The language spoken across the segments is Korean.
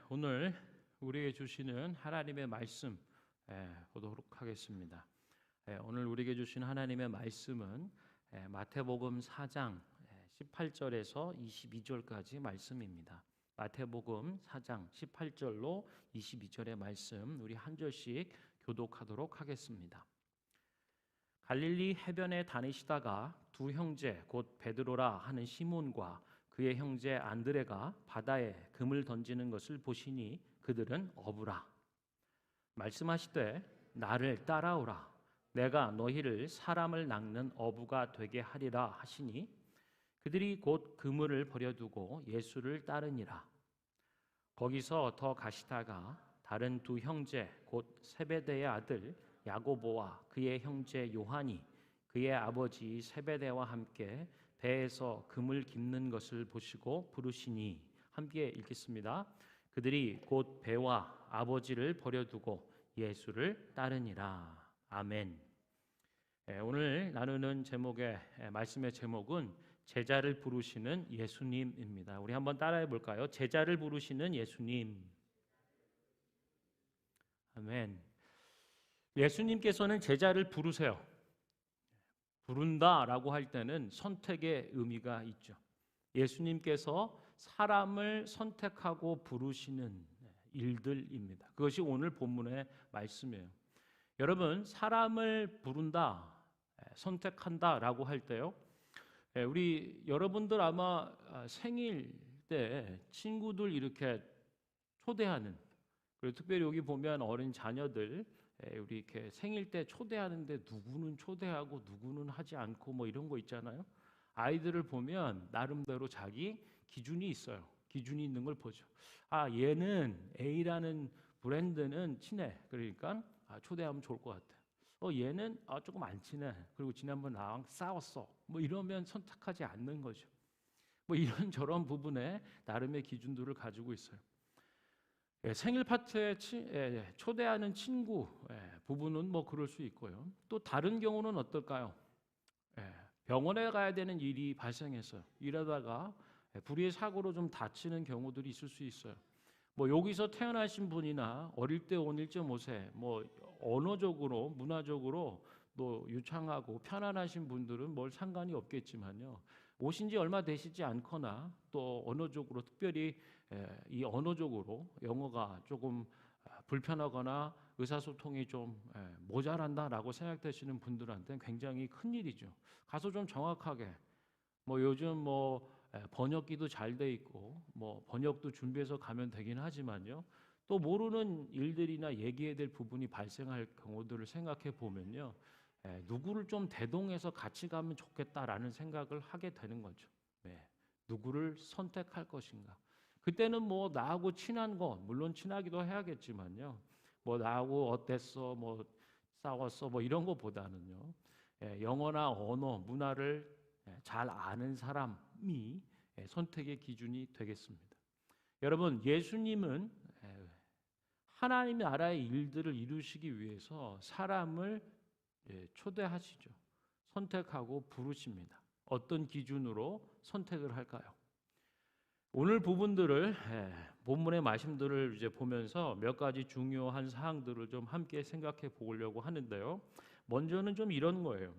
오늘 우리에게 주시는 하나님의 말씀 보도록 하겠습니다. 오늘 우리에게 주신 하나님의 말씀은 마태복음 4장 18절에서 22절까지 말씀입니다. 마태복음 4장 18절로 22절의 말씀 우리 한 절씩 교독하도록 하겠습니다. 갈릴리 해변에 다니시다가 두 형제 곧 베드로라 하는 시몬과 그의 형제 안드레가 바다에 금을 던지는 것을 보시니 그들은 어부라. 말씀하시되 나를 따라오라. 내가 너희를 사람을 낚는 어부가 되게 하리라 하시니 그들이 곧 그물을 버려두고 예수를 따르니라. 거기서 더 가시다가 다른 두 형제 곧 세베대의 아들 야고보와 그의 형제 요한이 그의 아버지 세베대와 함께 배에서 금을 깁는 것을 보시고 부르시니, 함께 읽겠습니다. 그들이 곧 배와 아버지를 버려두고 예수를 따르니라. 아멘. 오늘 나누는 말씀의 제목은 제자를 부르시는 예수님입니다. 우리 한번 따라해 볼까요? 제자를 부르시는 예수님. 아멘. 예수님께서는 제자를 부르세요. 부른다라고 할 때는 선택의 의미가 있죠. 예수님께서 사람을 선택하고 부르시는 일들입니다. 그것이 오늘 본문의 말씀이에요. 여러분, 사람을 부른다, 선택한다라고 할 때요, 우리 여러분들 아마 생일 때 친구들 이렇게 초대하는, 그리고 특별히 여기 보면 어린 자녀들 우리 이렇게 생일 때 초대하는데 누구는 초대하고 누구는 하지 않고 뭐 이런 거 있잖아요. 아이들을 보면 나름대로 자기 기준이 있어요. 기준이 있는 걸 보죠. 얘는 A라는 브랜드는 친해. 그러니까 초대하면 좋을 것 같아. 얘는 조금 안 친해. 그리고 지난번 나랑 싸웠어. 뭐 이러면 선택하지 않는 거죠. 뭐 이런 저런 부분에 나름의 기준들을 가지고 있어요. 생일 파티에 초대하는 친구 부분은 뭐 그럴 수 있고요. 또 다른 경우는 어떨까요? 병원에 가야 되는 일이 발생했어요. 일하다가 불의의 사고로 좀 다치는 경우들이 있을 수 있어요. 뭐 여기서 태어나신 분이나 어릴 때 온 1.5세, 뭐 언어적으로 문화적으로 또 유창하고 편안하신 분들은 뭘 상관이 없겠지만요. 오신 지 얼마 되시지 않거나 또 언어적으로 특별히 이 언어적으로 영어가 조금 불편하거나 의사소통이 좀 모자란다라고 생각되시는 분들한테는 굉장히 큰 일이죠. 가서 좀 정확하게 뭐 요즘 번역기도 잘 돼 있고 뭐 번역도 준비해서 가면 되긴 하지만요. 또 모르는 일들이나 얘기해야 될 부분이 발생할 경우들을 생각해 보면요. 누구를 좀 대동해서 같이 가면 좋겠다라는 생각을 하게 되는 거죠. 누구를 선택할 것인가? 그때는 뭐 나하고 친한 거, 물론 친하기도 해야겠지만요. 뭐 나하고 어땠어, 뭐 싸웠어, 뭐 이런 거보다는요. 영어나 언어, 문화를 잘 아는 사람이 선택의 기준이 되겠습니다. 여러분, 예수님은 하나님의 나라의 일들을 이루시기 위해서 사람을 초대하시죠. 선택하고 부르십니다. 어떤 기준으로 선택을 할까요? 오늘 부분들을 본문의 말씀들을 이제 보면서 몇 가지 중요한 사항들을 좀 함께 생각해 보려고 하는데요. 먼저는 좀 이런 거예요.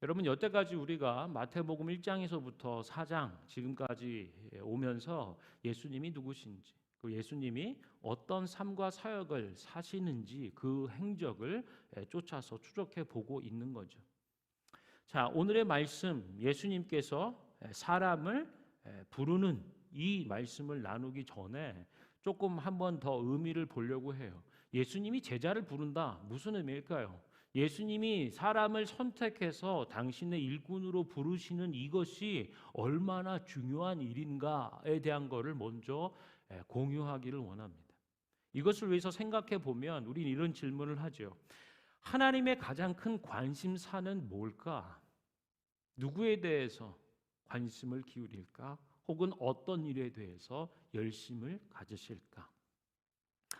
여러분, 여태까지 우리가 마태복음 1장에서부터 4장 지금까지 오면서 예수님이 누구신지, 그 예수님이 어떤 삶과 사역을 사시는지 그 행적을 쫓아서 추적해 보고 있는 거죠. 자, 오늘의 말씀, 예수님께서 사람을 부르는 이 말씀을 나누기 전에 조금 한번 더 의미를 보려고 해요. 예수님이 제자를 부른다. 무슨 의미일까요? 예수님이 사람을 선택해서 당신의 일꾼으로 부르시는 이것이 얼마나 중요한 일인가에 대한 것을 먼저 공유하기를 원합니다. 이것을 위해서 생각해 보면 우리는 이런 질문을 하죠. 하나님의 가장 큰 관심사는 뭘까? 누구에 대해서 관심을 기울일까? 혹은 어떤 일에 대해서 열심을 가지실까?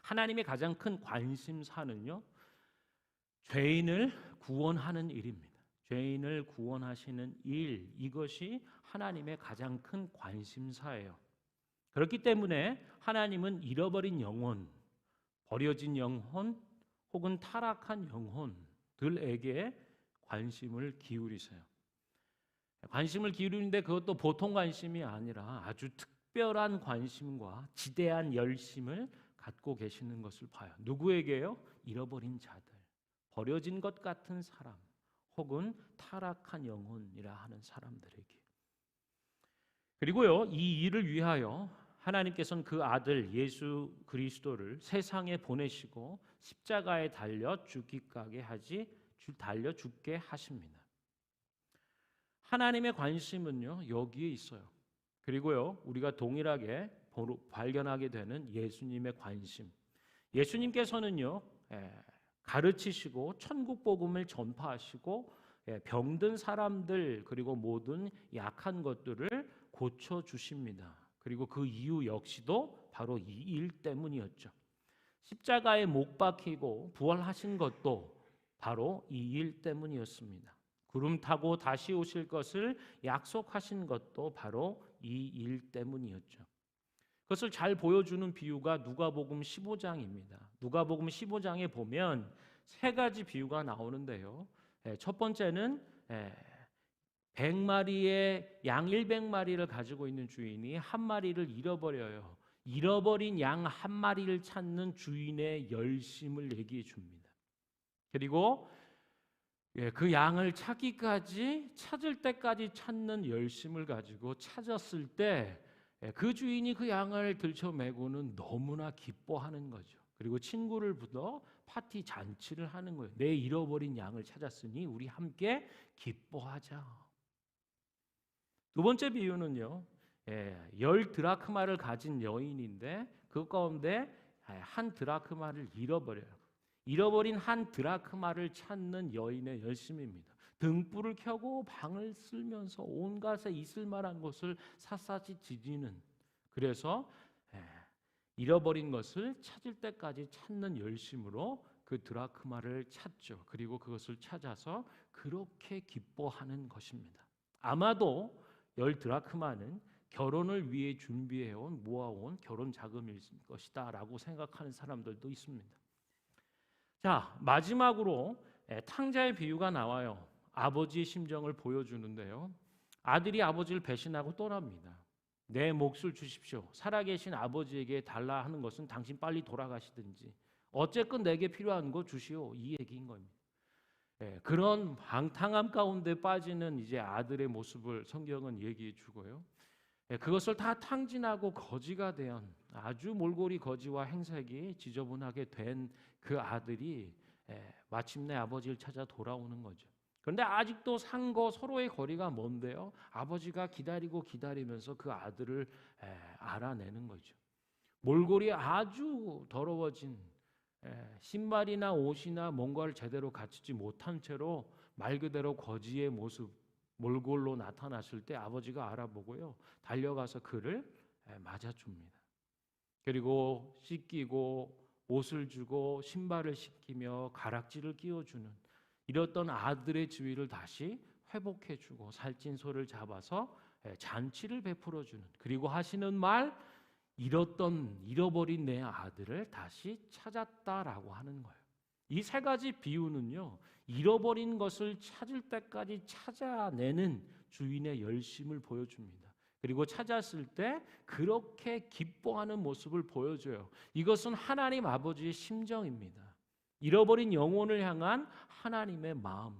하나님의 가장 큰 관심사는요, 죄인을 구원하는 일입니다. 죄인을 구원하시는 일, 이것이 하나님의 가장 큰 관심사예요. 그렇기 때문에 하나님은 잃어버린 영혼, 버려진 영혼 혹은 타락한 영혼들에게 관심을 기울이세요. 관심을 기울이는데 그것도 보통 관심이 아니라 아주 특별한 관심과 지대한 열심을 갖고 계시는 것을 봐요. 누구에게요? 잃어버린 자들, 버려진 것 같은 사람, 혹은 타락한 영혼이라 하는 사람들에게. 그리고요, 이 일을 위하여 하나님께서는 그 아들 예수 그리스도를 세상에 보내시고 십자가에 달려 죽게 하십니다. 하나님의 관심은요, 여기에 있어요. 그리고요, 우리가 동일하게 발견하게 되는 예수님의 관심. 예수님께서는요, 가르치시고 천국 복음을 전파하시고 병든 사람들 그리고 모든 약한 것들을 고쳐 주십니다. 그리고 그 이유 역시도 바로 이 일 때문이었죠. 십자가에 못 박히고 부활하신 것도 바로 이 일 때문이었습니다. 구름 타고 다시 오실 것을 약속하신 것도 바로 이 일 때문이었죠. 그것을 잘 보여주는 비유가 누가복음 15장입니다. 누가복음 15장에 보면 세 가지 비유가 나오는데요. 첫 번째는 100마리의 양 100마리를 가지고 있는 주인이 한 마리를 잃어버려요. 잃어버린 양 한 마리를 찾는 주인의 열심을 얘기해 줍니다. 그리고 그 양을 찾을 때까지 찾는 열심을 가지고 찾았을 때 그 주인이 그 양을 들쳐매고는 너무나 기뻐하는 거죠. 그리고 친구를 불러 파티 잔치를 하는 거예요. 내 잃어버린 양을 찾았으니 우리 함께 기뻐하자. 두 번째 비유는요, 10드라크마를 가진 여인인데 그 가운데 한 드라크마를 잃어버려요. 잃어버린 한 드라크마를 찾는 여인의 열심입니다. 등불을 켜고 방을 쓸면서 온갖에 있을 만한 것을 샅샅이 뒤지는, 그래서 잃어버린 것을 찾을 때까지 찾는 열심으로 그 드라크마를 찾죠. 그리고 그것을 찾아서 그렇게 기뻐하는 것입니다. 아마도 10드라크마는 결혼을 위해 준비해온 모아온 결혼 자금일 것이다 라고 생각하는 사람들도 있습니다. 자, 마지막으로 탕자의 비유가 나와요. 아버지의 심정을 보여주는데요. 아들이 아버지를 배신하고 떠납니다. 내 몫을 주십시오. 살아계신 아버지에게 달라 하는 것은 당신 빨리 돌아가시든지 어쨌건 내게 필요한 거 주시오, 이 얘기인 겁니다. 그런 방탕함 가운데 빠지는 이제 아들의 모습을 성경은 얘기해 주고요. 그것을 다 탕진하고 거지가 된 아주 몰골이 거지와 행색이 지저분하게 된 그 아들이 마침내 아버지를 찾아 돌아오는 거죠. 그런데 아직도 상거 서로의 거리가 먼데요. 아버지가 기다리면서 그 아들을 알아내는 거죠. 몰골이 아주 더러워진 신발이나 옷이나 뭔가를 제대로 갖추지 못한 채로 말 그대로 거지의 모습, 몰골로 나타났을 때 아버지가 알아보고요, 달려가서 그를 맞아줍니다. 그리고 씻기고 옷을 주고 신발을 신기며 가락지를 끼워주는 이랬던 아들의 지위를 다시 회복해주고 살찐 소를 잡아서 잔치를 베풀어주는, 그리고 하시는 말, 잃어버린 내 아들을 다시 찾았다라고 하는 거예요. 이 세 가지 비유는요, 잃어버린 것을 찾을 때까지 찾아내는 주인의 열심을 보여줍니다. 그리고 찾았을 때 그렇게 기뻐하는 모습을 보여줘요. 이것은 하나님 아버지의 심정입니다. 잃어버린 영혼을 향한 하나님의 마음,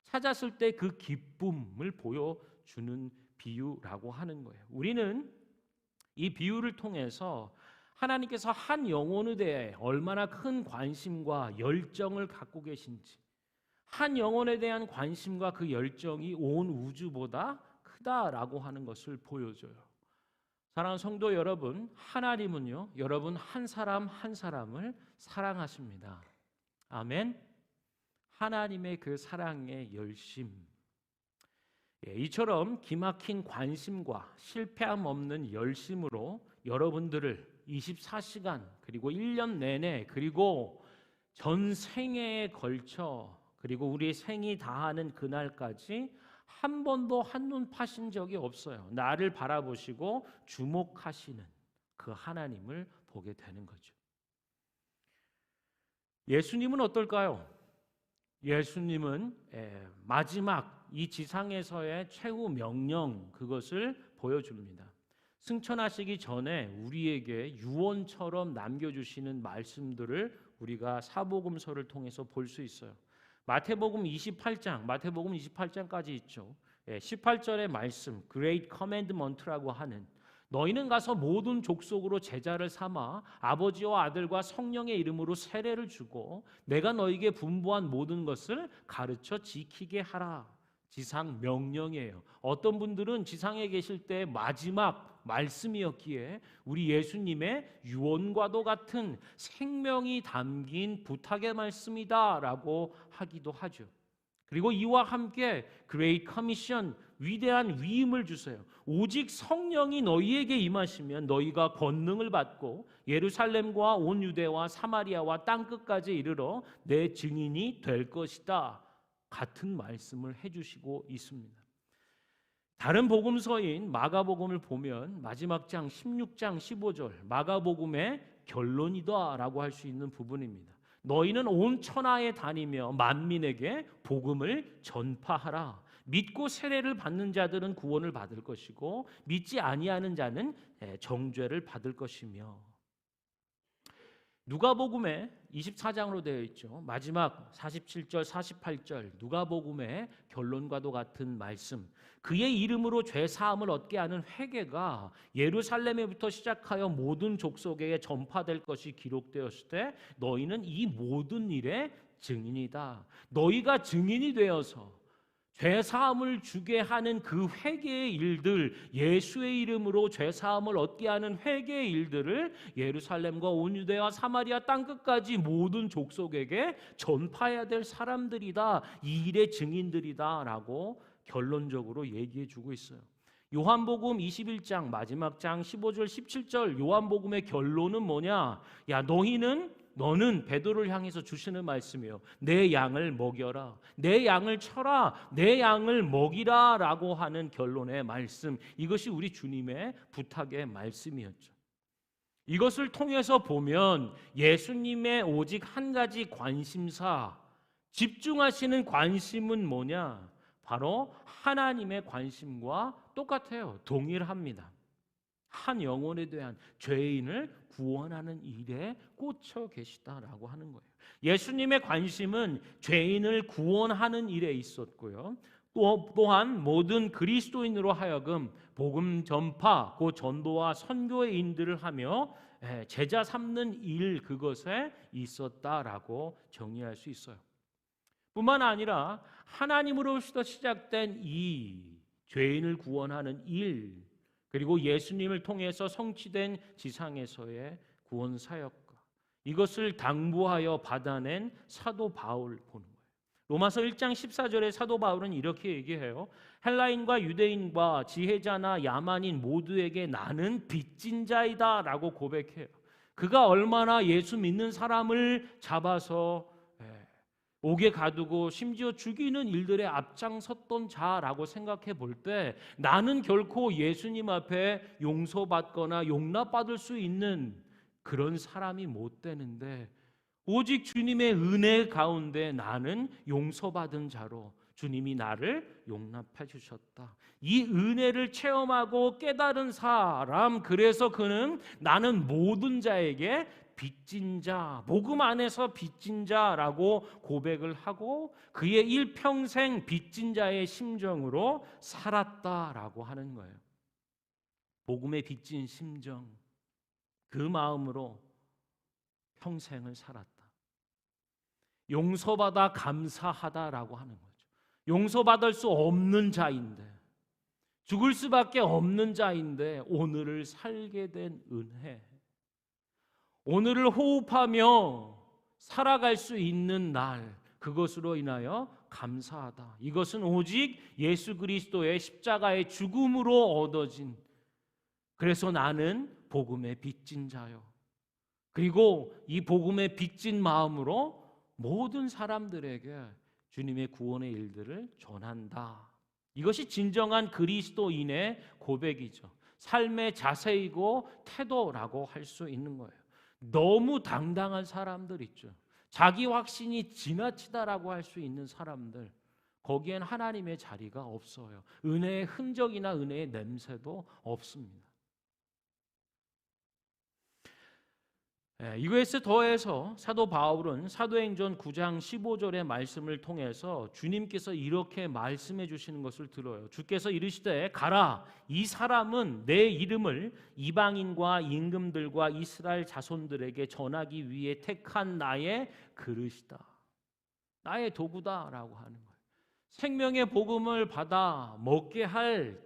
찾았을 때 그 기쁨을 보여주는 비유라고 하는 거예요. 우리는 이 비유를 통해서 하나님께서 한 영혼에 대해 얼마나 큰 관심과 열정을 갖고 계신지, 한 영혼에 대한 관심과 그 열정이 온 우주보다 크다라고 하는 것을 보여줘요. 사랑하는 성도 여러분, 하나님은요, 여러분 한 사람 한 사람을 사랑하십니다. 아멘. 하나님의 그 사랑의 열심, 이처럼 기막힌 관심과 실패함 없는 열심으로 여러분들을 24시간 그리고 1년 내내 그리고 전 생애에 걸쳐 그리고 우리의 생이 다하는 그날까지 한 번도 한눈 파신 적이 없어요. 나를 바라보시고 주목하시는, 그 하나님을 보게 되는 거죠. 예수님은 어떨까요? 예수님은 마지막 이 지상에서의 최후 명령, 그것을 보여줍니다. 승천하시기 전에 우리에게 유언처럼 남겨주시는 말씀들을 우리가 사복음서를 통해서 볼 수 있어요. 마태복음 28장까지 있죠. 18절의 말씀, Great Commandment라고 하는, 너희는 가서 모든 족속으로 제자를 삼아 아버지와 아들과 성령의 이름으로 세례를 주고 내가 너희에게 분부한 모든 것을 가르쳐 지키게 하라. 지상 명령이에요. 어떤 분들은 지상에 계실 때 마지막 말씀이었기에 우리 예수님의 유언과도 같은 생명이 담긴 부탁의 말씀이다라고 하기도 하죠. 그리고 이와 함께 Great Commission, 위대한 위임을 주세요. 오직 성령이 너희에게 임하시면 너희가 권능을 받고 예루살렘과 온 유대와 사마리아와 땅끝까지 이르러 내 증인이 될 것이다. 같은 말씀을 해주시고 있습니다. 다른 복음서인 마가복음을 보면 마지막 장 16장 15절, 마가복음의 결론이다라고 할 수 있는 부분입니다. 너희는 온 천하에 다니며 만민에게 복음을 전파하라. 믿고 세례를 받는 자들은 구원을 받을 것이고 믿지 아니하는 자는 정죄를 받을 것이며, 누가복음에 24장으로 되어 있죠. 마지막 47절 48절 누가복음의 결론과도 같은 말씀, 그의 이름으로 죄 사함을 얻게 하는 회개가 예루살렘에부터 시작하여 모든 족속에 전파될 것이 기록되었을 때 너희는 이 모든 일의 증인이다. 너희가 증인이 되어서 죄사함을 주게 하는 그 회개의 일들, 예수의 이름으로 죄사함을 얻게 하는 회개의 일들을 예루살렘과 온 유대와 사마리아 땅끝까지 모든 족속에게 전파해야 될 사람들이다. 이 일의 증인들이다 라고 결론적으로 얘기해 주고 있어요. 요한복음 21장 마지막 장 15절 17절 요한복음의 결론은 뭐냐? 야, 너는 베드로를 향해서 주시는 말씀이에요. 내 양을 먹여라. 내 양을 쳐라. 내 양을 먹이라 라고 하는 결론의 말씀. 이것이 우리 주님의 부탁의 말씀이었죠. 이것을 통해서 보면 예수님의 오직 한 가지 관심사, 집중하시는 관심은 뭐냐? 바로 하나님의 관심과 똑같아요. 동일합니다. 한 영혼에 대한 죄인을 구원하는 일에 꽂혀 계시다라고 하는 거예요. 예수님의 관심은 죄인을 구원하는 일에 있었고요. 또한 모든 그리스도인으로 하여금 복음 전파, 그 전도와 선교의 인들을 하며 제자 삼는 일, 그것에 있었다라고 정의할 수 있어요. 뿐만 아니라 하나님으로부터 시작된 이 죄인을 구원하는 일, 그리고 예수님을 통해서 성취된 지상에서의 구원 사역과, 이것을 당부하여 받아낸 사도 바울 보는 거예요. 로마서 1장 14절에 사도 바울은 이렇게 얘기해요. 헬라인과 유대인과 지혜자나 야만인 모두에게 나는 빚진 자이다 라고 고백해요. 그가 얼마나 예수 믿는 사람을 잡아서 옥에 가두고 심지어 죽이는 일들에 앞장섰던 자라고 생각해 볼 때 나는 결코 예수님 앞에 용서받거나 용납받을 수 있는 그런 사람이 못 되는데, 오직 주님의 은혜 가운데 나는 용서받은 자로 주님이 나를 용납해 주셨다. 이 은혜를 체험하고 깨달은 사람, 그래서 그는 나는 모든 자에게 빚진 자, 복음 안에서 빚진 자라고 고백을 하고 그의 일평생 빚진 자의 심정으로 살았다라고 하는 거예요. 복음의 빚진 심정, 그 마음으로 평생을 살았다. 용서받아 감사하다라고 하는 거죠. 용서받을 수 없는 자인데, 죽을 수밖에 없는 자인데 오늘을 살게 된 은혜, 오늘을 호흡하며 살아갈 수 있는 날, 그것으로 인하여 감사하다. 이것은 오직 예수 그리스도의 십자가의 죽음으로 얻어진, 그래서 나는 복음의 빚진 자요. 그리고 이 복음의 빚진 마음으로 모든 사람들에게 주님의 구원의 일들을 전한다. 이것이 진정한 그리스도인의 고백이죠. 삶의 자세이고 태도라고 할 수 있는 거예요. 너무 당당한 사람들 있죠. 자기 확신이 지나치다라고 할 수 있는 사람들, 거기엔 하나님의 자리가 없어요. 은혜의 흔적이나 은혜의 냄새도 없습니다. 이것에 더해서 사도 바울은 사도행전 9장 15절의 말씀을 통해서 주님께서 이렇게 말씀해 주시는 것을 들어요. 주께서 이르시되 가라, 이 사람은 내 이름을 이방인과 임금들과 이스라엘 자손들에게 전하기 위해 택한 나의 그릇이다, 나의 도구다라고 하는 거예요. 생명의 복음을 받아 먹게 할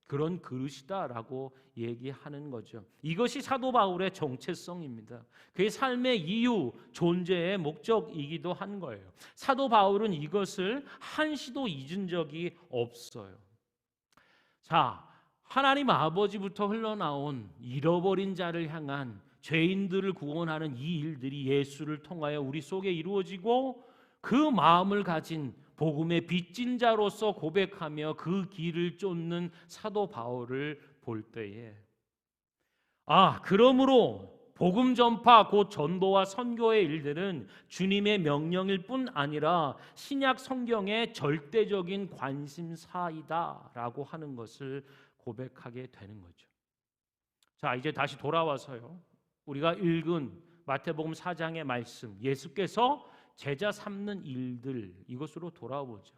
그런 그릇이다라고 얘기하는 거죠. 이것이 사도 바울의 정체성입니다. 그의 삶의 이유, 존재의 목적이기도 한 거예요. 사도 바울은 이것을 한시도 잊은 적이 없어요. 자, 하나님 아버지부터 흘러나온 잃어버린 자를 향한, 죄인들을 구원하는 이 일들이 예수를 통하여 우리 속에 이루어지고, 그 마음을 가진 복음의 빚진 자로서 고백하며 그 길을 쫓는 사도 바울을 볼 때에, 그러므로 복음 전파 곧 전도와 선교의 일들은 주님의 명령일 뿐 아니라 신약 성경의 절대적인 관심사이다라고 하는 것을 고백하게 되는 거죠. 자, 이제 다시 돌아와서요, 우리가 읽은 마태복음 4장의 말씀, 예수께서 제자 삼는 일들, 이것으로 돌아보죠.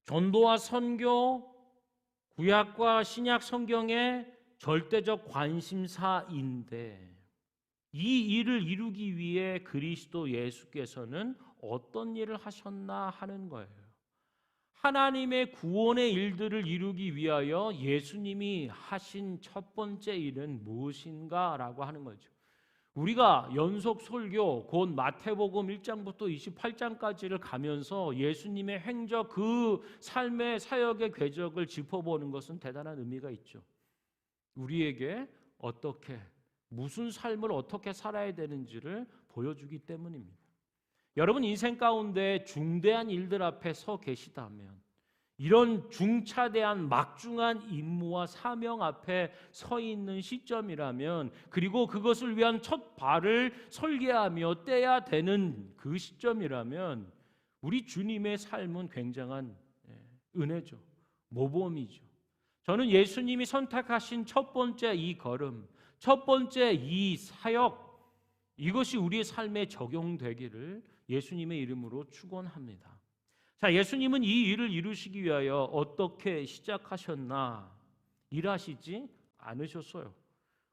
전도와 선교, 구약과 신약 성경의 절대적 관심사인데, 이 일을 이루기 위해 그리스도 예수께서는 어떤 일을 하셨나 하는 거예요. 하나님의 구원의 일들을 이루기 위하여 예수님이 하신 첫 번째 일은 무엇인가라고 하는 거죠. 우리가 연속 설교 곧 마태복음 1장부터 28장까지를 가면서 예수님의 행적, 그 삶의 사역의 궤적을 짚어보는 것은 대단한 의미가 있죠. 우리에게 어떻게, 무슨 삶을 어떻게 살아야 되는지를 보여주기 때문입니다. 여러분, 인생 가운데 중대한 일들 앞에 서 계시다면, 이런 중차대한 막중한 임무와 사명 앞에 서 있는 시점이라면, 그리고 그것을 위한 첫 발을 설계하며 떼야 되는 그 시점이라면, 우리 주님의 삶은 굉장한 은혜죠. 모범이죠. 저는 예수님이 선택하신 첫 번째 이 걸음, 첫 번째 이 사역, 이것이 우리의 삶에 적용되기를 예수님의 이름으로 축원합니다. 자, 예수님은 이 일을 이루시기 위하여 어떻게 시작하셨나? 일하시지 않으셨어요.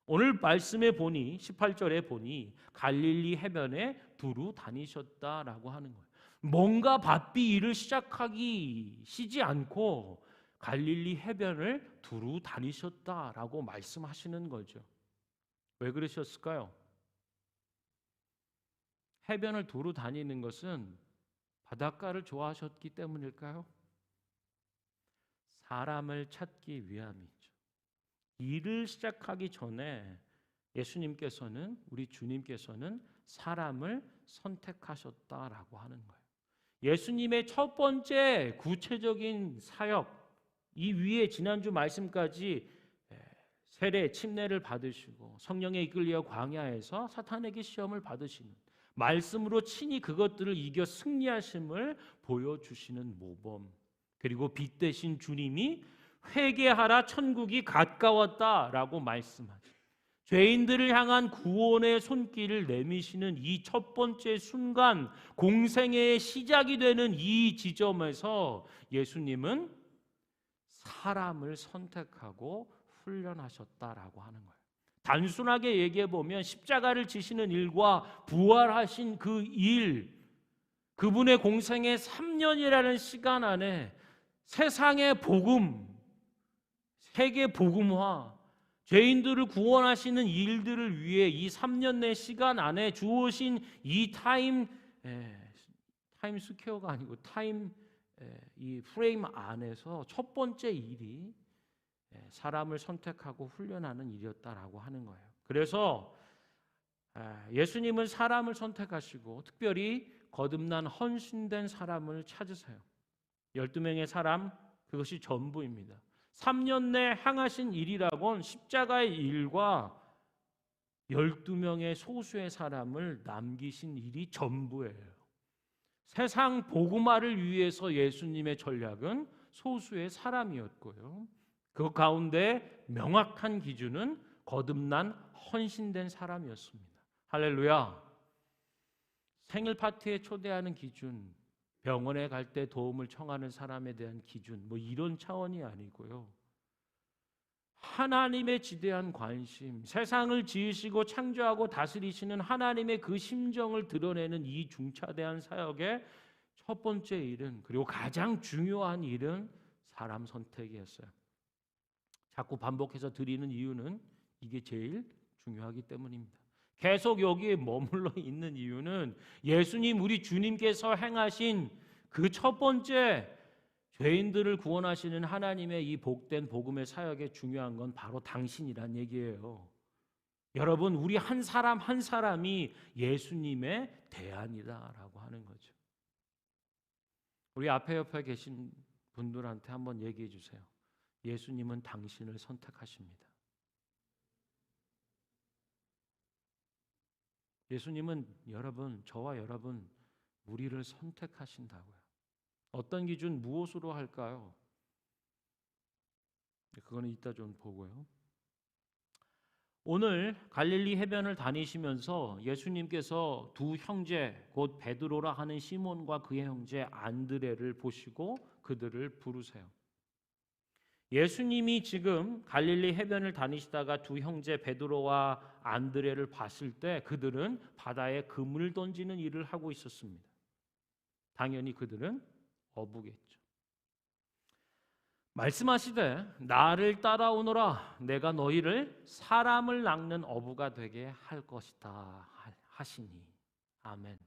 오늘 말씀에 보니, 18절에 보니 갈릴리 해변에 두루 다니셨다라고 하는 거예요. 뭔가 바삐 일을 시작하시지 않고 갈릴리 해변을 두루 다니셨다라고 말씀하시는 거죠. 왜 그러셨을까요? 해변을 두루 다니는 것은 바닷가를 좋아하셨기 때문일까요? 사람을 찾기 위함이죠. 일을 시작하기 전에 예수님께서는, 우리 주님께서는 사람을 선택하셨다라고 하는 거예요. 예수님의 첫 번째 구체적인 사역, 이 위에 지난주 말씀까지 세례, 침례를 받으시고 성령에 이끌려 광야에서 사탄에게 시험을 받으시는, 말씀으로 친히 그것들을 이겨 승리하심을 보여주시는 모범, 그리고 빛 대신 주님이 회개하라 천국이 가까웠다라고 말씀하죠. 죄인들을 향한 구원의 손길을 내미시는 이 첫 번째 순간, 공생애의 시작이 되는 이 지점에서 예수님은 사람을 선택하고 훈련하셨다라고 하는 거예요. 단순하게 얘기해 보면 십자가를 지시는 일과 부활하신 그 일, 그분의 공생의 3년이라는 시간 안에 세상의 복음, 세계 복음화, 죄인들을 구원하시는 일들을 위해 이 3년 내 시간 안에 주어진 이 타임 스퀘어가 아니고 이 프레임 안에서 첫 번째 일이 사람을 선택하고 훈련하는 일이었다라고 하는 거예요. 그래서 예수님은 사람을 선택하시고 특별히 거듭난 헌신된 사람을 찾으세요. 12명의 사람, 그것이 전부입니다. 3년 내 행하신 일이라곤 십자가의 일과 12명의 소수의 사람을 남기신 일이 전부예요. 세상 복음화를 위해서 예수님의 전략은 소수의 사람이었고요. 그 가운데 명확한 기준은 거듭난 헌신된 사람이었습니다. 할렐루야. 생일 파티에 초대하는 기준, 병원에 갈 때 도움을 청하는 사람에 대한 기준, 뭐 이런 차원이 아니고요. 하나님의 지대한 관심, 세상을 지으시고 창조하고 다스리시는 하나님의 그 심정을 드러내는 이 중차대한 사역의 첫 번째 일은, 그리고 가장 중요한 일은 사람 선택이었어요. 자꾸 반복해서 드리는 이유는 이게 제일 중요하기 때문입니다. 계속 여기에 머물러 있는 이유는 예수님 우리 주님께서 행하신 그 첫 번째 죄인들을 구원하시는 하나님의 이 복된 복음의 사역에 중요한 건 바로 당신이란 얘기예요. 여러분, 우리 한 사람 한 사람이 예수님의 대안이다라고 하는 거죠. 우리 앞에 옆에 계신 분들한테 한번 얘기해 주세요. 예수님은 당신을 선택하십니다. 예수님은 여러분, 저와 여러분, 우리를 선택하신다고요. 어떤 기준, 무엇으로 할까요? 그거는 이따 좀 보고요. 오늘 갈릴리 해변을 다니시면서 예수님께서 두 형제, 곧 베드로라 하는 시몬과 그의 형제 안드레를 보시고 그들을 부르세요. 예수님이 지금 갈릴리 해변을 다니시다가 두 형제 베드로와 안드레를 봤을 때 그들은 바다에 그물 던지는 일을 하고 있었습니다. 당연히 그들은 어부겠죠. 말씀하시되 나를 따라오너라, 내가 너희를 사람을 낚는 어부가 되게 할 것이다 하시니. 아멘.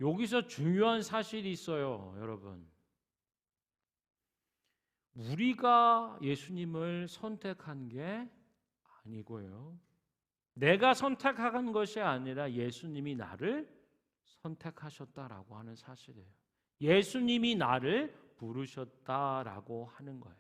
여기서 중요한 사실이 있어요, 여러분. 우리가 예수님을 선택한 게 아니고요. 내가 선택한 것이 아니라 예수님이 나를 선택하셨다라고 하는 사실이에요. 예수님이 나를 부르셨다라고 하는 거예요.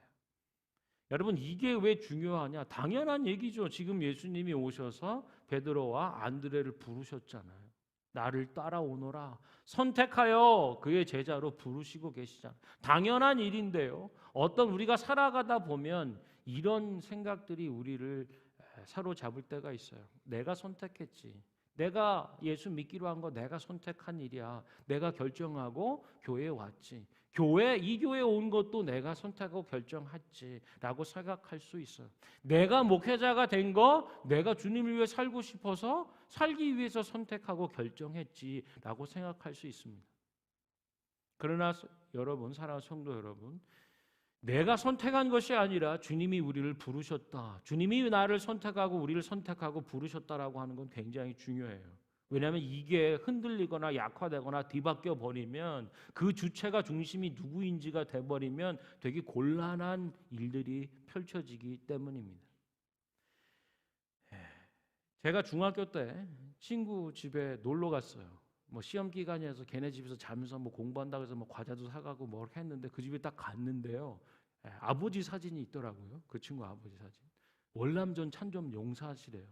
여러분, 이게 왜 중요하냐? 당연한 얘기죠. 지금 예수님이 오셔서 베드로와 안드레를 부르셨잖아요. 나를 따라오너라. 선택하여 그의 제자로 부르시고 계시잖아요. 당연한 일인데요. 어떤 우리가 살아가다 보면 이런 생각들이 우리를 사로잡을 때가 있어요. 내가 선택했지. 내가 예수 믿기로 한 거 내가 선택한 일이야. 내가 결정하고 교회에 왔지. 이 교회에 온 것도 내가 선택하고 결정했지라고 생각할 수 있어요. 내가 목회자가 된 거 내가 주님을 위해 살고 싶어서 살기 위해서 선택하고 결정했지라고 생각할 수 있습니다. 그러나 여러분, 사랑하는 성도 여러분, 내가 선택한 것이 아니라 주님이 우리를 부르셨다. 주님이 나를 선택하고 우리를 선택하고 부르셨다라고 하는 건 굉장히 중요해요. 왜냐하면 이게 흔들리거나 약화되거나 뒤바뀌어 버리면 그 주체가 중심이 누구인지가 돼버리면 되게 곤란한 일들이 펼쳐지기 때문입니다. 제가 중학교 때 친구 집에 놀러 갔어요. 뭐 시험 기간이어서 걔네 집에서 자면서 뭐 공부한다고 해서 뭐 과자도 사가고 뭐 이렇게 했는데 그 집에 딱 갔는데요. 아버지 사진이 있더라고요. 그 친구 아버지 사진. 월남전 찬점 용사시래요.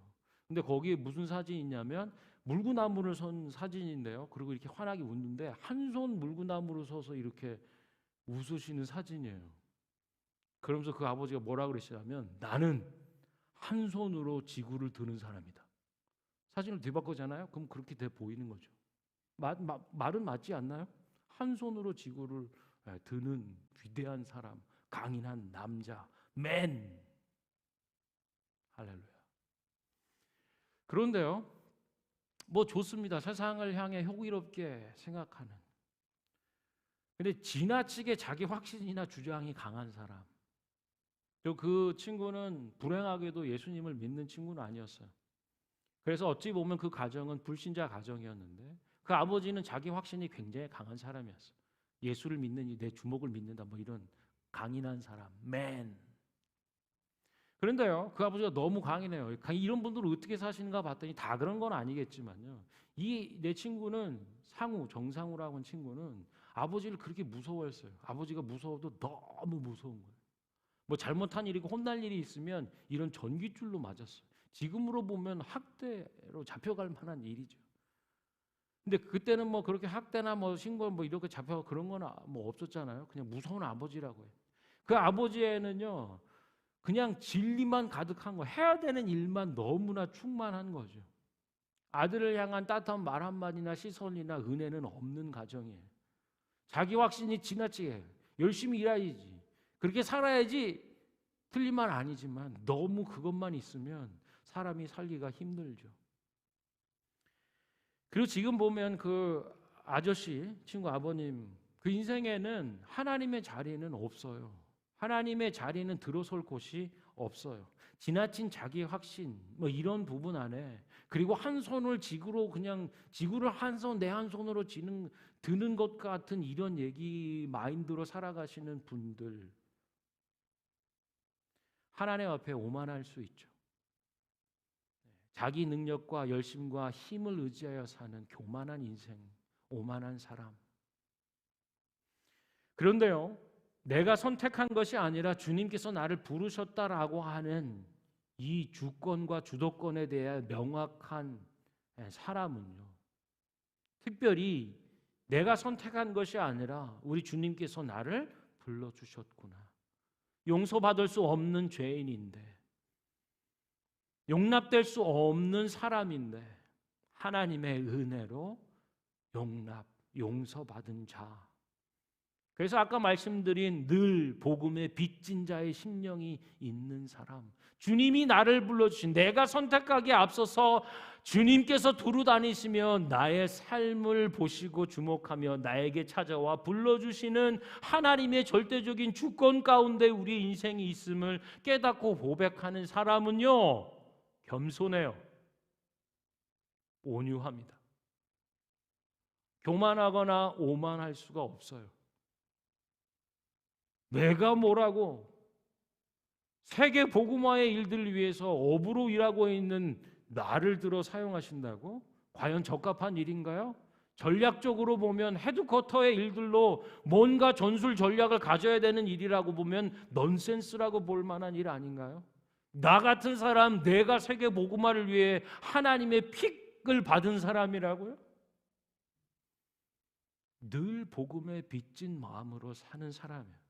근데 거기에 무슨 사진이 있냐면 물구나무를 선 사진인데요. 그리고 이렇게 환하게 웃는데 한 손 물구나무로 서서 이렇게 웃으시는 사진이에요. 그러면서 그 아버지가 뭐라 그러시냐면 나는 한 손으로 지구를 드는 사람이다. 사진을 뒤바꾸잖아요. 그럼 그렇게 돼 보이는 거죠. 말은 맞지 않나요? 한 손으로 지구를 드는 위대한 사람, 강인한 남자, 맨. 할렐루야. 그런데요, 뭐 좋습니다. 세상을 향해 호기롭게 생각하는. 근데 지나치게 자기 확신이나 주장이 강한 사람. 그 친구는 불행하게도 예수님을 믿는 친구는 아니었어요. 그래서 어찌 보면 그 가정은 불신자 가정이었는데 그 아버지는 자기 확신이 굉장히 강한 사람이었어요. 예수를 믿는 내 주목을 믿는다 뭐 이런 강인한 사람, 맨. 그런데요, 그 아버지가 너무 강인해요. 이런 분들은 어떻게 사시는가 봤더니 다 그런 건 아니겠지만요. 이 내 친구는 정상우라고 하는 친구는 아버지를 그렇게 무서워했어요. 아버지가 무서워도 너무 무서운 거예요. 뭐 잘못한 일이고 혼날 일이 있으면 이런 전깃줄로 맞았어요. 지금으로 보면 학대로 잡혀갈 만한 일이죠. 근데 그때는 뭐 그렇게 학대나 뭐 신고 뭐 이렇게 잡혀 그런 건 뭐 없었잖아요. 그냥 무서운 아버지라고 해요. 그 아버지에는요, 그냥 진리만 가득한 거, 해야 되는 일만 너무나 충만한 거죠. 아들을 향한 따뜻한 말 한마디나 시선이나 은혜는 없는 가정이에요. 자기 확신이 지나치게 열심히 일해야지, 그렇게 살아야지, 틀린 말 아니지만 너무 그것만 있으면 사람이 살기가 힘들죠. 그리고 지금 보면 그 아저씨 친구 아버님 그 인생에는 하나님의 자리는 없어요. 하나님의 자리는 들어설 곳이 없어요. 지나친 자기 확신 뭐 이런 부분 안에, 그리고 한 손을 지구로 그냥 지구를 한 손 내 한 손으로 드는 것 같은 이런 얘기 마인드로 살아가시는 분들, 하나님 앞에 오만할 수 있죠. 자기 능력과 열심과 힘을 의지하여 사는 교만한 인생, 오만한 사람. 그런데요, 내가 선택한 것이 아니라 주님께서 나를 부르셨다라고 하는 이 주권과 주도권에 대한 명확한 사람은요, 특별히 내가 선택한 것이 아니라 우리 주님께서 나를 불러주셨구나. 용서받을 수 없는 죄인인데, 용납될 수 없는 사람인데 하나님의 은혜로 용서받은 자. 그래서 아까 말씀드린 늘 복음에 빚진 자의 심령이 있는 사람, 주님이 나를 불러주신, 내가 선택하기에 앞서서 주님께서 두루 다니시며 나의 삶을 보시고 주목하며 나에게 찾아와 불러주시는 하나님의 절대적인 주권 가운데 우리의 인생이 있음을 깨닫고 고백하는 사람은요, 겸손해요. 온유합니다. 교만하거나 오만할 수가 없어요. 내가 뭐라고 세계 복음화의 일들을 위해서 업으로 일하고 있는 나를 들어 사용하신다고? 과연 적합한 일인가요? 전략적으로 보면 헤드쿼터의 일들로 뭔가 전술 전략을 가져야 되는 일이라고 보면 넌센스라고 볼 만한 일 아닌가요? 나 같은 사람, 내가 세계 복음화를 위해 하나님의 픽을 받은 사람이라고요? 늘 복음에 빚진 마음으로 사는 사람이에요.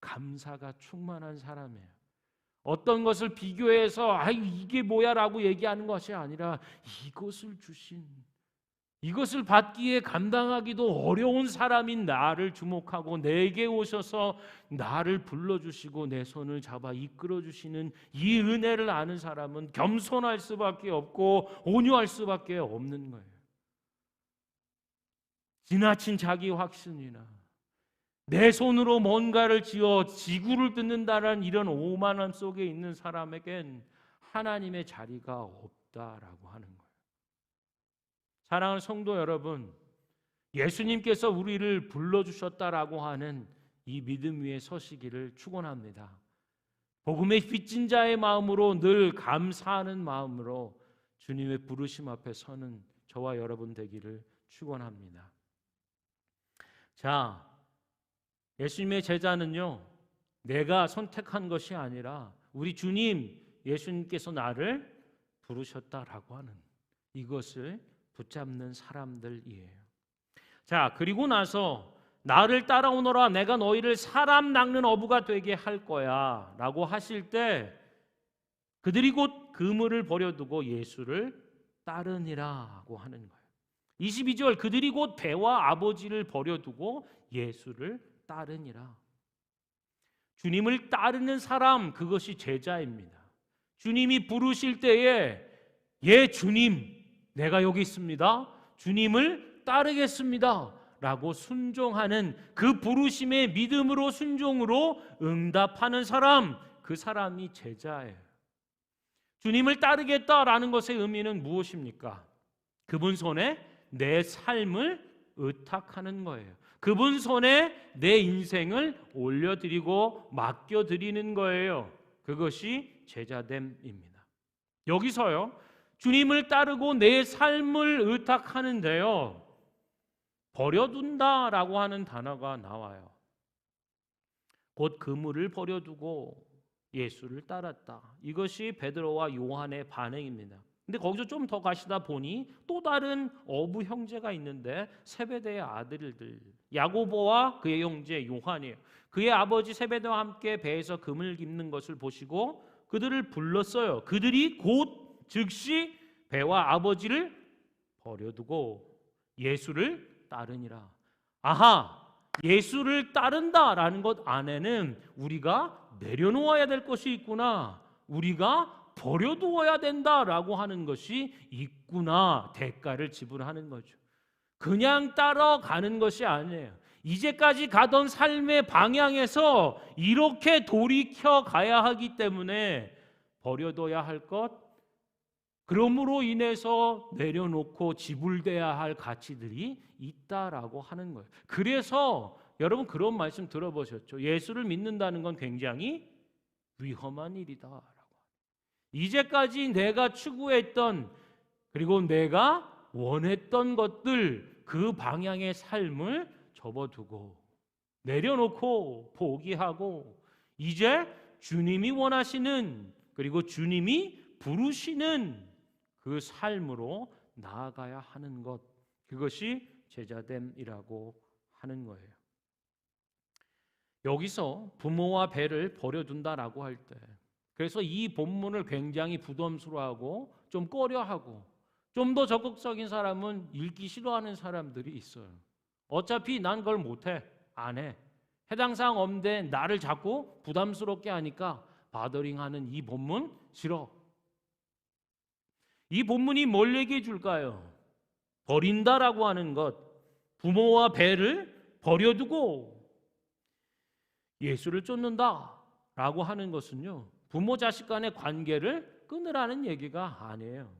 감사가 충만한 사람이에요. 어떤 것을 비교해서 이게 뭐야라고 얘기하는 것이 아니라 이것을 주신, 이것을 받기에 감당하기도 어려운 사람인 나를 주목하고 내게 오셔서 나를 불러주시고 내 손을 잡아 이끌어주시는 이 은혜를 아는 사람은 겸손할 수밖에 없고 온유할 수밖에 없는 거예요. 지나친 자기 확신이나 내 손으로 뭔가를 지어 지구를 뜯는다는 이런 오만함 속에 있는 사람에겐 하나님의 자리가 없다라고 하는 거예요. 사랑하는 성도 여러분, 예수님께서 우리를 불러주셨다라고 하는 이 믿음 위에 서시기를 축원합니다. 복음의 빚진 자의 마음으로 늘 감사하는 마음으로 주님의 부르심 앞에 서는 저와 여러분 되기를 축원합니다. 자, 예수님의 제자는요, 내가 선택한 것이 아니라 우리 주님 예수님께서 나를 부르셨다라고 하는 이것을 붙잡는 사람들이에요. 자, 그리고 나서 나를 따라오너라, 내가 너희를 사람 낚는 어부가 되게 할 거야 라고 하실 때 그들이 곧 그물을 버려두고 예수를 따르니라고 하는 거예요. 22절, 그들이 곧 배와 아버지를 버려두고 예수를 따르니라. 주님을 따르는 사람, 그것이 제자입니다. 주님이 부르실 때에 예 주님, 내가 여기 있습니다, 주님을 따르겠습니다 라고 순종하는 그 부르심의 믿음으로 순종으로 응답하는 사람, 그 사람이 제자예요. 주님을 따르겠다라는 것의 의미는 무엇입니까? 그분 손에 내 삶을 의탁하는 거예요. 그분 손에 내 인생을 올려드리고 맡겨드리는 거예요. 그것이 제자됨입니다. 여기서요, 주님을 따르고 내 삶을 의탁하는데요, 버려둔다라고 하는 단어가 나와요. 곧 그물을 버려두고 예수를 따랐다. 이것이 베드로와 요한의 반응입니다. 근데 거기서 좀 더 가시다 보니 또 다른 어부 형제가 있는데 세베대의 아들들 야고보와 그의 형제 요한이에요. 그의 아버지 세베대와 함께 배에서 금을 깁는 것을 보시고 그들을 불렀어요. 그들이 곧 즉시 배와 아버지를 버려두고 예수를 따르니라. 아하, 예수를 따른다라는 것 안에는 우리가 내려놓아야 될 것이 있구나, 우리가 버려두어야 된다라고 하는 것이 있구나, 대가를 지불하는 거죠. 그냥 따라가는 것이 아니에요. 이제까지 가던 삶의 방향에서 이렇게 돌이켜 가야 하기 때문에 버려둬야 할 것, 그러므로 인해서 내려놓고 지불돼야 할 가치들이 있다라고 하는 거예요. 그래서 여러분 그런 말씀 들어보셨죠? 예수를 믿는다는 건 굉장히 위험한 일이다. 이제까지 내가 추구했던 그리고 내가 원했던 것들, 그 방향의 삶을 접어두고 내려놓고 포기하고 이제 주님이 원하시는 그리고 주님이 부르시는 그 삶으로 나아가야 하는 것, 그것이 제자됨이라고 하는 거예요. 여기서 부모와 배를 버려둔다라고 할 때, 그래서 이 본문을 굉장히 부담스러워하고 좀 꺼려하고 좀 더 적극적인 사람은 읽기 싫어하는 사람들이 있어요. 어차피 난 그걸 못해, 안 해, 해당 사항 없는데 나를 자꾸 부담스럽게 하니까 바더링하는 이 본문 싫어. 이 본문이 뭘 얘기해 줄까요? 버린다라고 하는 것, 부모와 배를 버려두고 예수를 쫓는다라고 하는 것은요, 부모 자식 간의 관계를 끊으라는 얘기가 아니에요.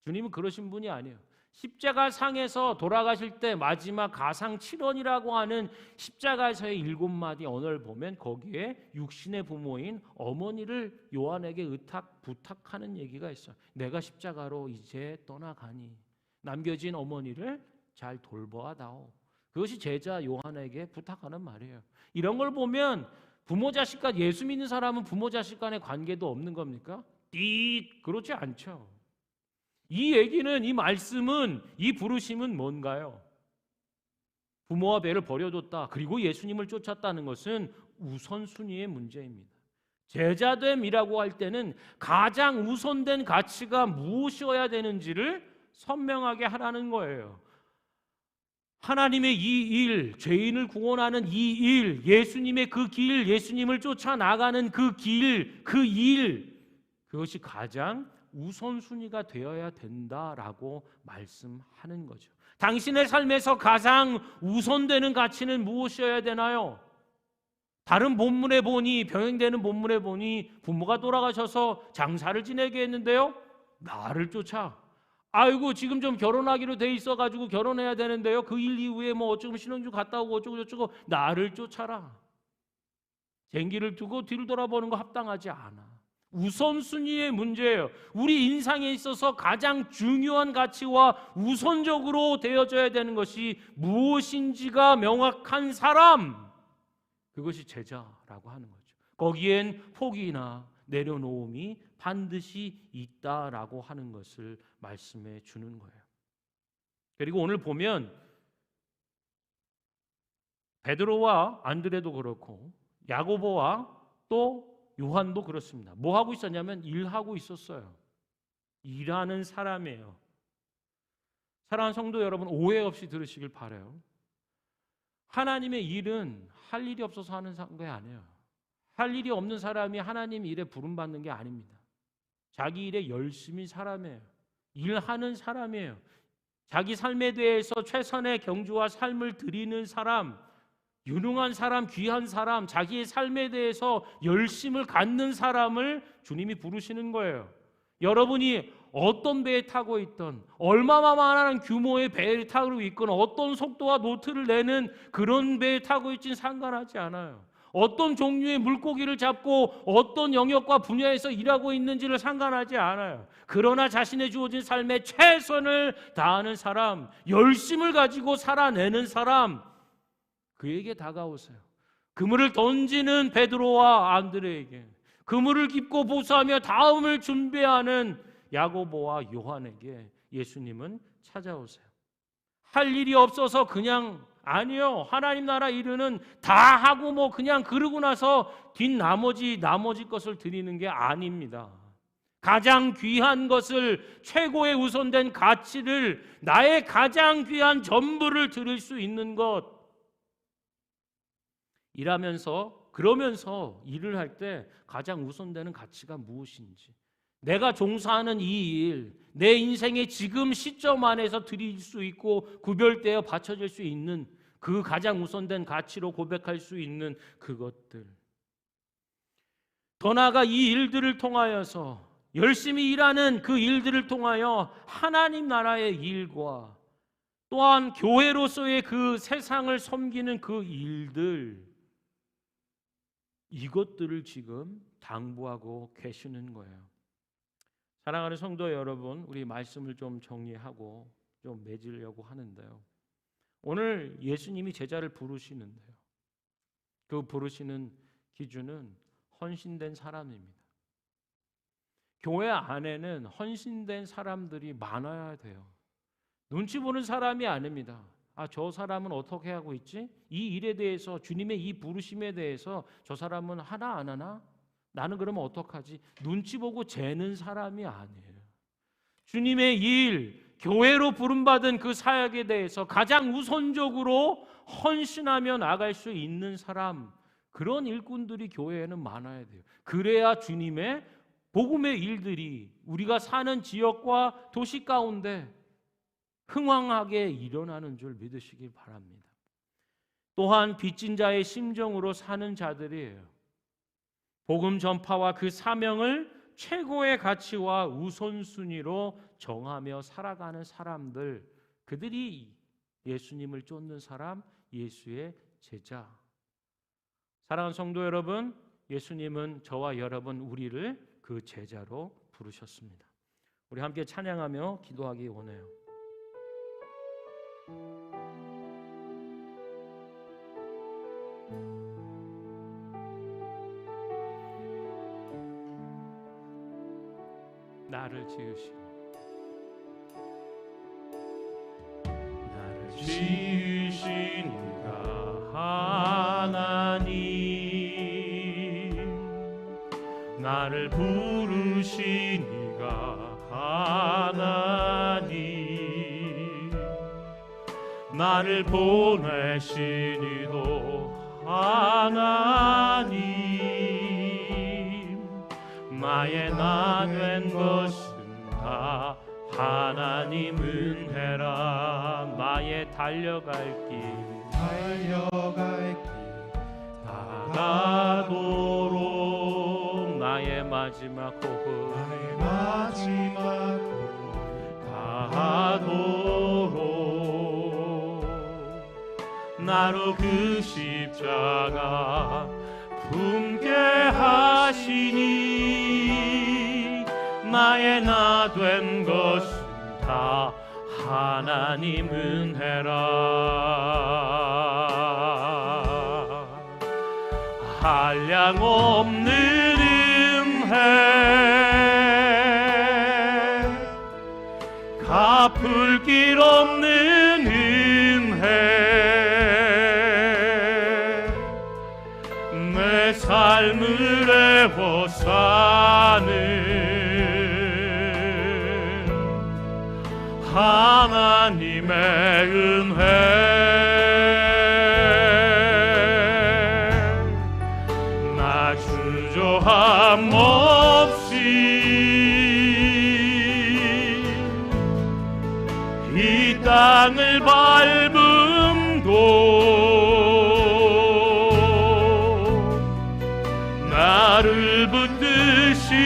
주님은 그러신 분이 아니에요. 십자가 상에서 돌아가실 때 마지막 가상 7원이라고 하는 십자가에서의 7마디 언어를 보면 거기에 육신의 부모인 어머니를 요한에게 부탁하는 얘기가 있어요. 내가 십자가로 이제 떠나가니 남겨진 어머니를 잘 돌보아다오. 그것이 제자 요한에게 부탁하는 말이에요. 이런 걸 보면 부모 자식 간, 예수 믿는 사람은 부모 자식 간의 관계도 없는 겁니까? 그렇지 않죠. 이 얘기는, 이 말씀은, 이 부르심은 뭔가요? 부모와 배를 버려뒀다, 그리고 예수님을 쫓았다는 것은 우선순위의 문제입니다. 제자됨이라고 할 때는 가장 우선된 가치가 무엇이어야 되는지를 선명하게 하라는 거예요. 하나님의 이 일, 죄인을 구원하는 이 일, 예수님의 그 길, 예수님을 쫓아나가는 그 길, 그 일, 그것이 가장 우선순위가 되어야 된다라고 말씀하는 거죠. 당신의 삶에서 가장 우선되는 가치는 무엇이어야 되나요? 다른 본문에 보니, 병행되는 본문에 보니 부모가 돌아가셔서 장사를 지내게 했는데요, 나를 쫓아, 아이고 지금 좀 결혼하기로 돼 있어가지고 결혼해야 되는데요, 그 일 이후에 뭐 어쩌고 신혼집 갔다 오고 어쩌고 저쩌고, 나를 쫓아라. 쟁기를 두고 뒤를 돌아보는 거 합당하지 않아. 우선순위의 문제예요. 우리 인생에 있어서 가장 중요한 가치와 우선적으로 되어져야 되는 것이 무엇인지가 명확한 사람, 그것이 제자라고 하는 거죠. 거기엔 포기나 내려놓음이 반드시 있다라고 하는 것을 말씀해 주는 거예요. 그리고 오늘 보면 베드로와 안드레도 그렇고 야고보와 또 요한도 그렇습니다. 뭐 하고 있었냐면 일하고 있었어요. 일하는 사람이에요. 사랑하는 성도 여러분, 오해 없이 들으시길 바라요. 하나님의 일은 할 일이 없어서 하는 게 아니에요. 할 일이 없는 사람이 하나님 일에 부름받는 게 아닙니다. 자기 일에 열심히 사람이에요. 일하는 사람이에요. 자기 삶에 대해서 최선의 경주와 삶을 드리는 사람, 유능한 사람, 귀한 사람, 자기의 삶에 대해서 열심을 갖는 사람을 주님이 부르시는 거예요. 여러분이 어떤 배에 타고 있던, 얼마만한 규모의 배를 타고 있건, 어떤 속도와 노트를 내는 그런 배에 타고 있진 상관하지 않아요. 어떤 종류의 물고기를 잡고 어떤 영역과 분야에서 일하고 있는지를 상관하지 않아요. 그러나 자신의 주어진 삶에 최선을 다하는 사람, 열심을 가지고 살아내는 사람, 그에게 다가오세요. 그물을 던지는 베드로와 안드레에게, 그물을 깁고 보수하며 다음을 준비하는 야고보와 요한에게 예수님은 찾아오세요. 할 일이 없어서 그냥, 아니요, 하나님 나라 일은 다 하고 그냥 그러고 나서 나머지 것을 드리는 게 아닙니다. 가장 귀한 것을, 최고의 우선된 가치를, 나의 가장 귀한 전부를 드릴 수 있는 것, 그러면서 일을 할 때 가장 우선되는 가치가 무엇인지, 내가 종사하는 이 일, 내 인생의 지금 시점 안에서 드릴 수 있고 구별되어 바쳐질 수 있는 그 가장 우선된 가치로 고백할 수 있는 그것들, 더 나아가 이 일들을 통하여서, 열심히 일하는 그 일들을 통하여 하나님 나라의 일과 또한 교회로서의 그 세상을 섬기는 그 일들, 이것들을 지금 당부하고 계시는 거예요. 사랑하는 성도 여러분, 우리 말씀을 좀 정리하고 좀 맺으려고 하는데요. 오늘 예수님이 제자를 부르시는데요. 그 부르시는 기준은 헌신된 사람입니다. 교회 안에는 헌신된 사람들이 많아야 돼요. 눈치 보는 사람이 아닙니다. 저 사람은 어떻게 하고 있지? 이 일에 대해서, 주님의 이 부르심에 대해서 저 사람은 하나 안 하나? 나는 그러면 어떡하지? 눈치 보고 재는 사람이 아니에요. 주님의 일, 교회로 부름받은 그 사역에 대해서 가장 우선적으로 헌신하며 나갈 수 있는 사람, 그런 일꾼들이 교회에는 많아야 돼요. 그래야 주님의 복음의 일들이 우리가 사는 지역과 도시 가운데 흥왕하게 일어나는 줄 믿으시길 바랍니다. 또한 빚진 자의 심정으로 사는 자들이에요. 복음 전파와 그 사명을 최고의 가치와 우선순위로 정하며 살아가는 사람들, 그들이 예수님을 쫓는 사람, 예수의 제자. 사랑하는 성도 여러분, 예수님은 저와 여러분, 우리를 그 제자로 부르셨습니다. 우리 함께 찬양하며 기도하기 원해요. 나를 지으신 이가 하나님, 나를 부르신 이가 하나님, 나를 보내신 이도 하나님, 나의 나 된 것은 다 하나님 은혜라. 나의 달려갈 길 다가도록, 나의 마지막 호흡 다하도록, 나로 그 십자가 품게 하시니, 나의 나 된 것은 다 하나님 은혜라. 한량 없는 은혜, 갚을 길 없는 은혜, 내 삶을 애워 사는 하나님의 은혜, 나 주저함 없이 이 땅을 밟음도 나를 붙드시는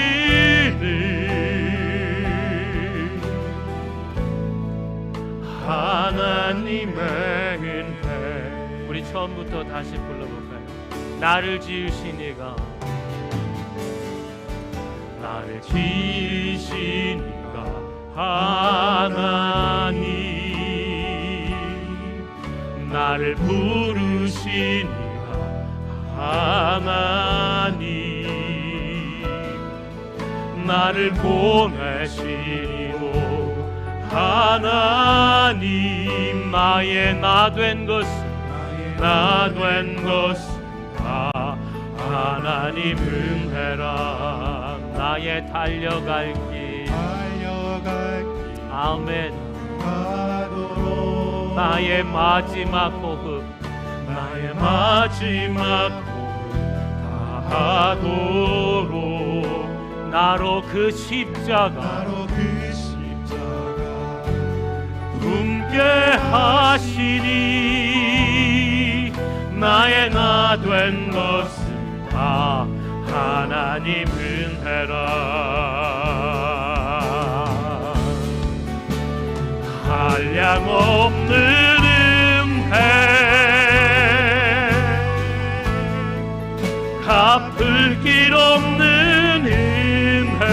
하나님의 은혜. 우리 처음부터 다시 불러볼까요? 나를 지으신 이가 나를 지으신 이가 하나님 나를 부르신 이가 하나님 나를 보내신 이도 하나님 나의 나 된 것은 다 하나님 은혜라 나의 달려갈 길 아멘 나의 마지막 호흡 다하도록 나로 그 십자가 품게 하시니 나의 나 된 것은 다 하나님 은혜라 한량없는 은혜 갚을 길 없는 은혜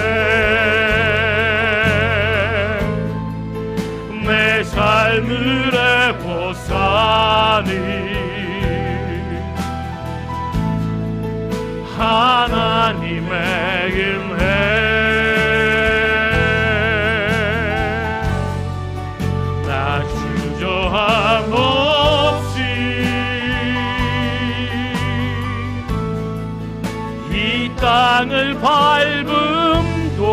내 삶을 애워싸니 하나님의 은혜 나 주저함 없이 이 땅을 밟음도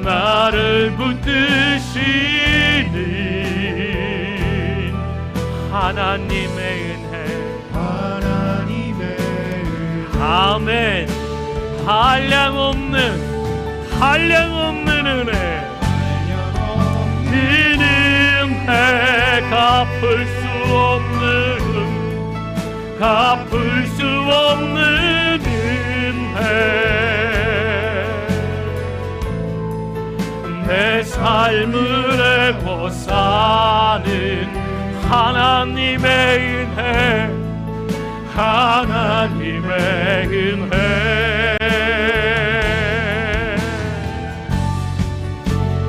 나를 붙드시는 하나님의 아멘 한량없는 은혜 갚을 수 없는 은혜 내 삶을 애워 사는 하나님의 은혜 하나님의 은혜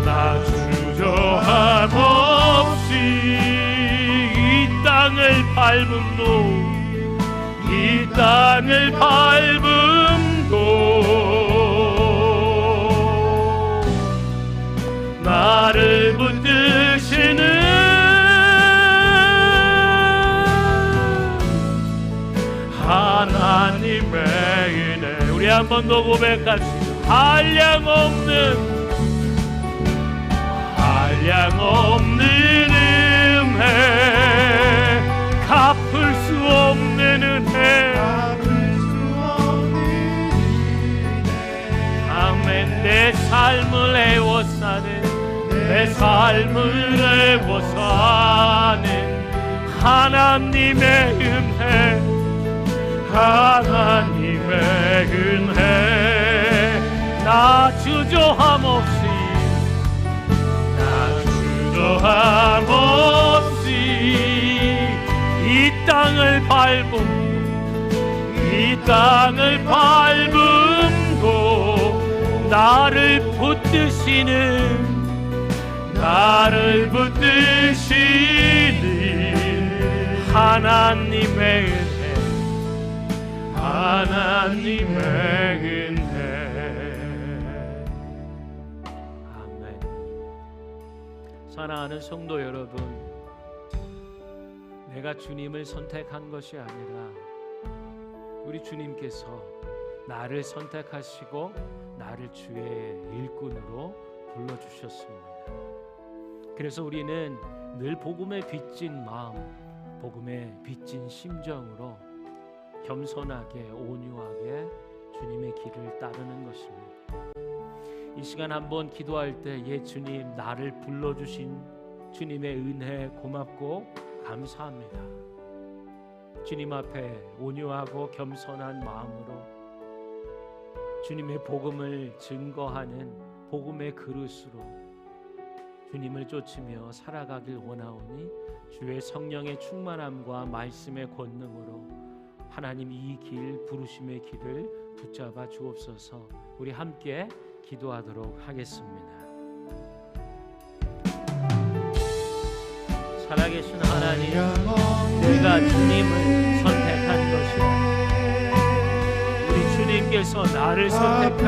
나 주저함 없이 이 땅을 밟음도 나를 붙드시는 하나님의 은혜 우리 한 번 더 고백합시다 한량없는 은혜 갚을 수 없는 은혜 아멘 내 삶을 애워사는 하나님의 은혜 하나님의 은혜 나 주저함 없이 이 땅을 밟음도 나를 붙드시는 하나님의 은혜 아멘 사랑하는 성도 여러분 내가 주님을 선택한 것이 아니라 우리 주님께서 나를 선택하시고 나를 주의 일꾼으로 불러주셨습니다. 그래서 우리는 늘 복음에 빚진 마음, 복음에 빚진 심정으로 겸손하게 온유하게 주님의 길을 따르는 것입니다. 이 시간 한번 기도할 때 주님 나를 불러주신 주님의 은혜 고맙고 감사합니다. 주님 앞에 온유하고 겸손한 마음으로 주님의 복음을 증거하는 복음의 그릇으로 주님을 쫓으며 살아가길 원하오니 주의 성령의 충만함과 말씀의 권능으로 하나님 이 길, 부르심의 길을 붙잡아 주옵소서. 우리 함께 기도하도록 하겠습니다. 살아계신 하나님, 내가 주님을 선택한 것이라. 우리 주님께서 나를 선택하고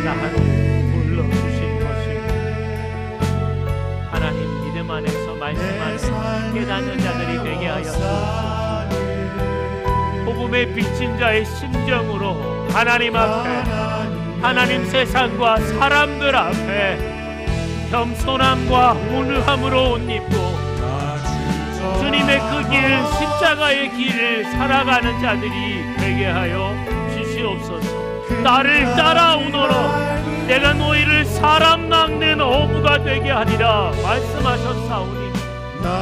나를 불러주신 것입니다. 하나님 믿음 안에서 말씀하는 깨닫는 자들이 되게 하여 주옵소서. 복음의 비친 자의 심정으로 하나님 앞에, 하나님 세상과 사람들 앞에 겸손함과 온유함으로 옷 입고 주님의 그 길, 십자가의 길을 살아가는 자들이 되게 하여 주시옵소서. 나를 따라오너라 내가 너희를 사람 낚는 어부가 되게 하리라 말씀하셨사오니,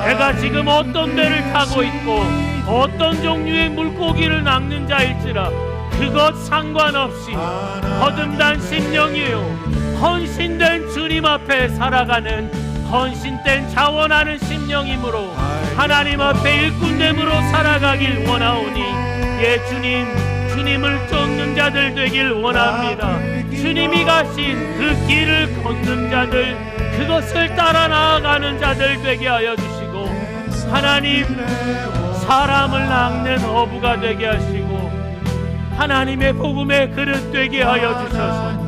내가 지금 어떤 배를 타고 있고 어떤 종류의 물고기를 낚는 자일지라 그것 상관없이 거듭난 심령이요 헌신된 주님 앞에 살아가는 헌신된 자원하는 심령이므로 하나님 앞에 일꾼됨으로 살아가길 원하오니, 예 주님, 주님을 쫓는 자들 되길 원합니다. 주님이 가신 그 길을 걷는 자들, 그것을 따라 나아가는 자들 되게 하여 주시고, 하나님 사람을 낚는 어부가 되게 하시고 하나님의 복음의 그릇 되게 하여 주셔서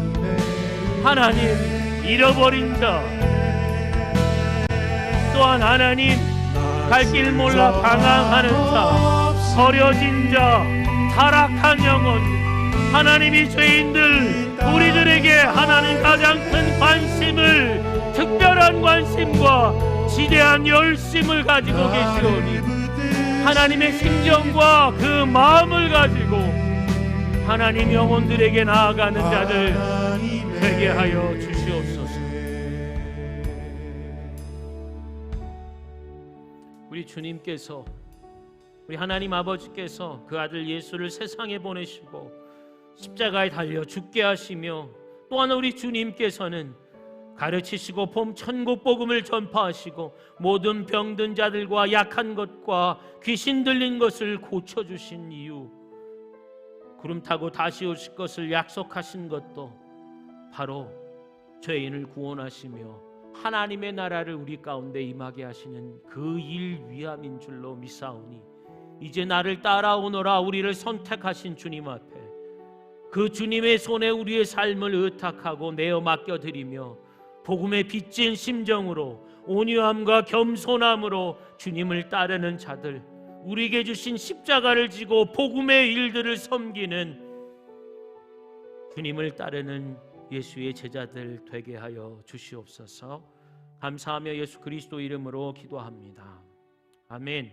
하나님 잃어버린 자, 또한 하나님 갈 길 몰라 방황하는 자, 버려진 자, 타락한 영혼, 하나님이 죄인들 우리들에게 하나님 가장 큰 관심을, 특별한 관심과 지대한 열심을 가지고 계시오니 하나님의 심정과 그 마음을 가지고 하나님 영혼들에게 나아가는 자들 되게 하여 주시옵소서. 우리 주님께서, 우리 하나님 아버지께서 그 아들 예수를 세상에 보내시고 십자가에 달려 죽게 하시며, 또한 우리 주님께서는 가르치시고 봄 천국 복음을 전파하시고 모든 병든 자들과 약한 것과 귀신 들린 것을 고쳐주신 이유, 구름 타고 다시 오실 것을 약속하신 것도 바로 죄인을 구원하시며 하나님의 나라를 우리 가운데 임하게 하시는 그 일 위함인 줄로 믿사오니, 이제 나를 따라오너라 우리를 선택하신 주님 앞에 그 주님의 손에 우리의 삶을 의탁하고 내어 맡겨드리며 복음에 빚진 심정으로 온유함과 겸손함으로 주님을 따르는 자들, 우리에게 주신 십자가를 지고 복음의 일들을 섬기는 주님을 따르는 예수의 제자들 되게 하여 주시옵소서. 감사하며 예수 그리스도 이름으로 기도합니다. 아멘.